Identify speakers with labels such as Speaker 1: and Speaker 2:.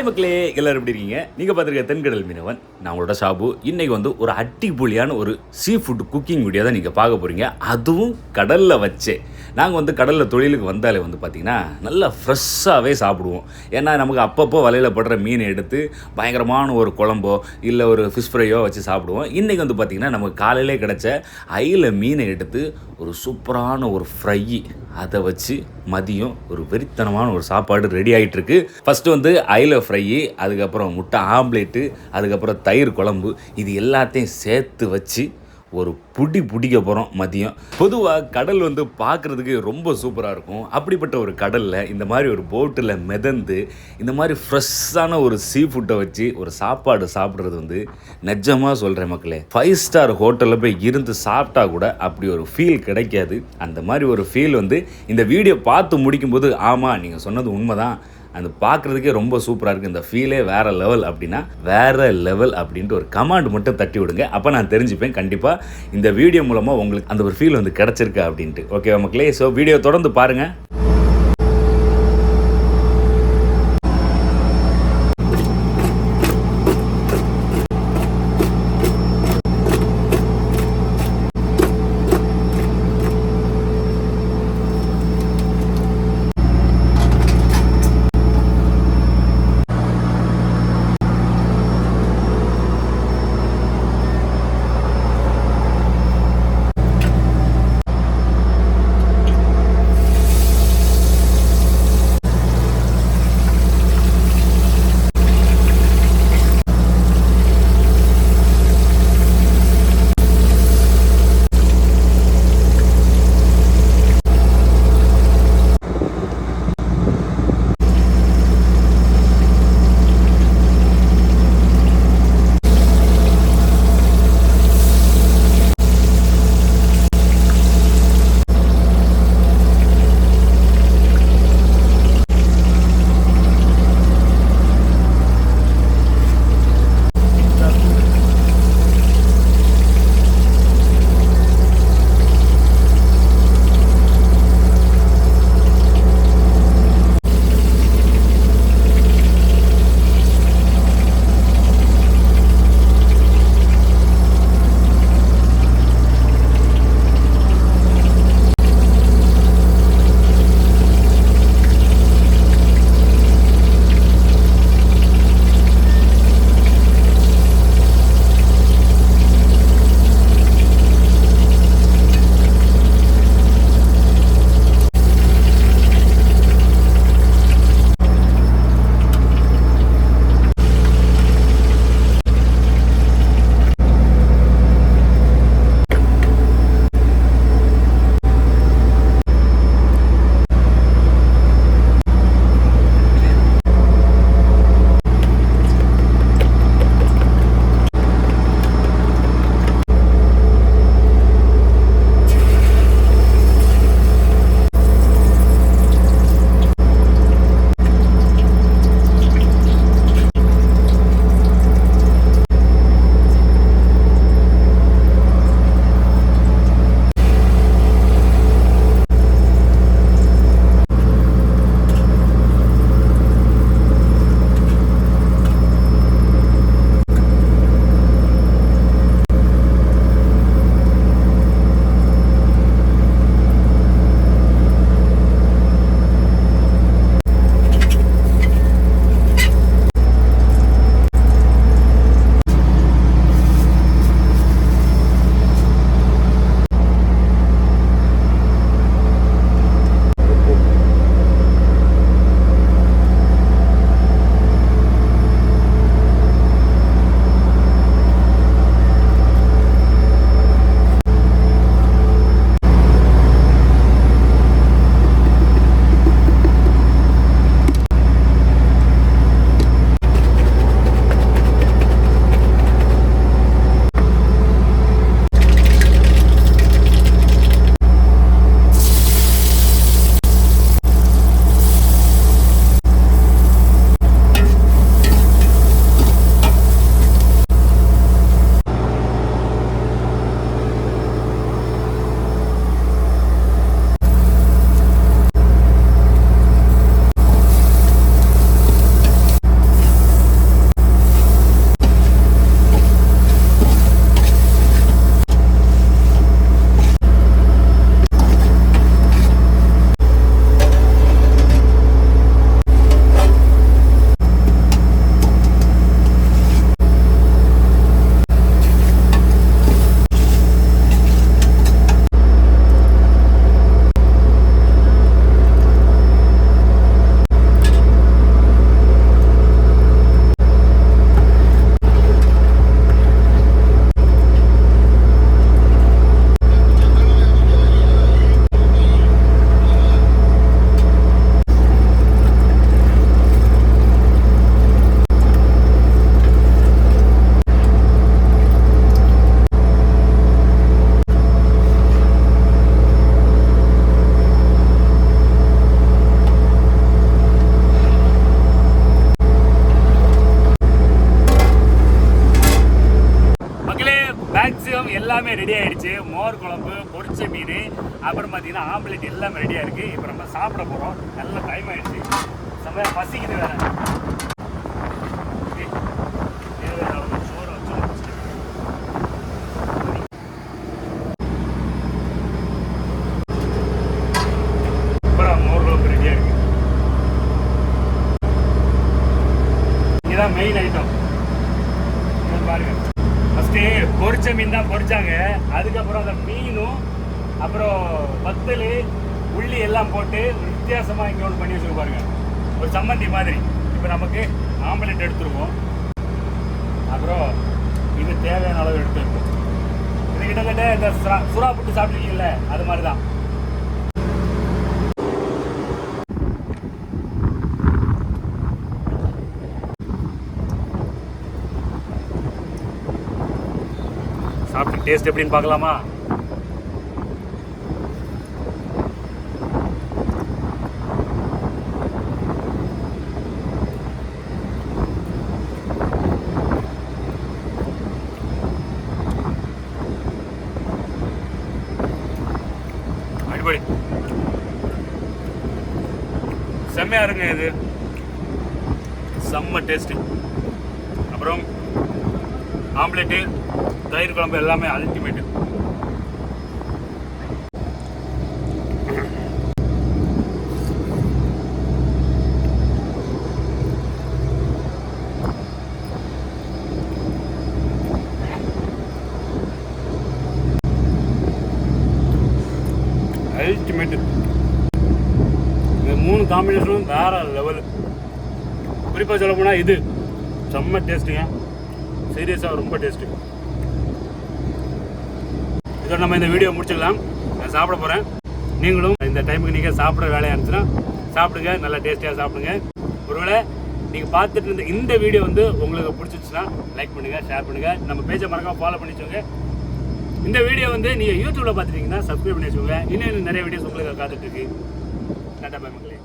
Speaker 1: மக்களே, எல்லாரும் எப்படி இருக்கீங்க? நீங்க பார்த்துருக்க தென்கடல் மீனவன். நான் உங்களோட ஷாபு. இன்னைக்கு வந்து ஒரு அடிப்பொலியான ஒரு சீ ஃபுட் குக்கிங் வீடியோ தான் நீங்கள் பார்க்க போகிறீங்க. அதுவும் கடலில் வச்சே. நாங்கள் வந்து கடலில் தொழிலுக்கு வந்தாலே வந்து பார்த்திங்கன்னா நல்லா ஃப்ரெஷ்ஷாகவே சாப்பிடுவோம். ஏன்னா நமக்கு அப்பப்போ வலையில் படுற மீனை எடுத்து பயங்கரமான ஒரு குழம்போ இல்லை ஒரு ஃபிஷ் ஃப்ரையோ வச்சு சாப்பிடுவோம். இன்றைக்கி வந்து பார்த்திங்கன்னா நமக்கு காலையிலே கிடச்ச அயில மீனை எடுத்து ஒரு சூப்பரான ஒரு ஃப்ரை அதை வச்சு மதியம் ஒரு வெறித்தனமான ஒரு சாப்பாடு ரெடி ஆகிட்டுருக்கு. ஃபஸ்ட்டு வந்து அயில ஃப்ரை, அதுக்கப்புறம் முட்டை ஆம்லேட்டு, அதுக்கப்புறம் தயிர் குழம்பு, இது எல்லாத்தையும் சேர்த்து வச்சு ஒரு பிடிக்க போகிறோம் மதியம். பொதுவாக கடல் வந்து பார்க்குறதுக்கு ரொம்ப சூப்பராக இருக்கும். அப்படிப்பட்ட ஒரு கடலில் இந்த மாதிரி ஒரு போட்டில் மிதந்து இந்த மாதிரி ஃப்ரெஷ்ஷான ஒரு சீ ஃபுட்டை வச்சு ஒரு சாப்பாடு சாப்பிட்றது வந்து நிஜமாக சொல்கிறேன் மக்களே, 5 ஸ்டார் ஹோட்டலில் போய் இருந்து சாப்பிட்டா கூட அப்படி ஒரு ஃபீல் கிடைக்காது. அந்த மாதிரி ஒரு ஃபீல் வந்து இந்த வீடியோ பார்த்து முடிக்கும்போது ஆமாம் நீங்கள் சொன்னது உண்மைதான், அது பார்க்குறதுக்கே ரொம்ப சூப்பராக இருக்குது, இந்த ஃபீலே வேறு லெவல் அப்படின்னா வேறு லெவல் அப்படின்ட்டு ஒரு கமாண்ட் மட்டும் தட்டி விடுங்க. அப்போ நான் தெரிஞ்சுப்பேன் கண்டிப்பாக இந்த வீடியோ மூலமாக உங்களுக்கு அந்த ஒரு ஃபீல் வந்து கிடச்சிருக்கா அப்படின்ட்டு. ஓகே மக்களே, ஸோ வீடியோ தொடர்ந்து பாருங்கள். எல்லாமே ரெடி ஆகிடுச்சு. மோர் குழம்பு, பொரிச்ச மீன், அப்புறம் பார்த்தீங்கன்னா ஆம்லெட் எல்லாமே ரெடியாக இருக்குது. இப்போ நம்ம சாப்பிட போகிறோம். நல்ல டைம் ஆகிடுச்சு. செம்மையாக பசிக்குது வேறு. சோறு வச்சு அப்புறம் மோர் குழம்பு ரெடியாக இருக்குது. இதுதான் மெயின் ஐட்டம். பாருங்க, ஃபஸ்ட்டு பொரிச்ச மீன் தான் பொரிச்சாங்க. அதுக்கப்புறம் அந்த மீனும் அப்புறம் வத்தல், உள்ளி எல்லாம் போட்டு ஒரு வித்தியாசமாக இங்கே ஒன்று பண்ணி வச்சுருக்க பாருங்க, ஒரு சம்மந்தி மாதிரி. இப்போ நமக்கு ஆம்லெட் எடுத்துருவோம். அப்புறம் இது தேவையான அளவு எடுத்துருக்கோம். இது கிட்டத்தட்ட இந்த சுறா புட்டு சாப்பிட்ருக்கீங்கல்ல, அது மாதிரி தான். சாப்பிட்டு டேஸ்ட் எப்படின்னு பார்க்கலாமா? அடிப்படை செம்மையா இருங்க. இது செம்ம டேஸ்ட்டு. அப்புறம் ஆம்லெட்டு, தயிர் குழம்பு எல்லாமே அல்டிமேட்டு. அல்டிமேட்டு. இந்த 3 காம்பினேஷனும் வேற லெவலு. குறிப்பாக சொல்ல போனால் இது செம்ம டேஸ்ட்டுங்க. சீரியஸாக ரொம்ப டேஸ்ட்டு. இதோட நம்ம இந்த வீடியோ முடிச்சுக்கலாம். நான் சாப்பிட போகிறேன். நீங்களும் இந்த டைமுக்கு நீங்கள் சாப்பிட்ற வேலையாக இருந்துச்சுன்னா சாப்பிடுங்க. நல்லா டேஸ்டியாக சாப்பிடுங்க. ஒருவேளை நீங்கள் பார்த்துட்டு இருந்த இந்த வீடியோ வந்து உங்களுக்கு பிடிச்சிச்சுன்னா லைக் பண்ணுங்கள், ஷேர் பண்ணுங்கள். நம்ம பேஜை மறக்காம ஃபாலோ பண்ணி வச்சுக்கோங்க. இந்த வீடியோ வந்து நீங்கள் யூடியூப்பில் பார்த்துட்டீங்கன்னா சப்ஸ்கிரைப் பண்ணி வச்சுக்கோங்க. இன்னும் நிறைய வீடியோஸ் உங்களுக்கு காத்துட்ருக்கு. டாடா பை மக்களே.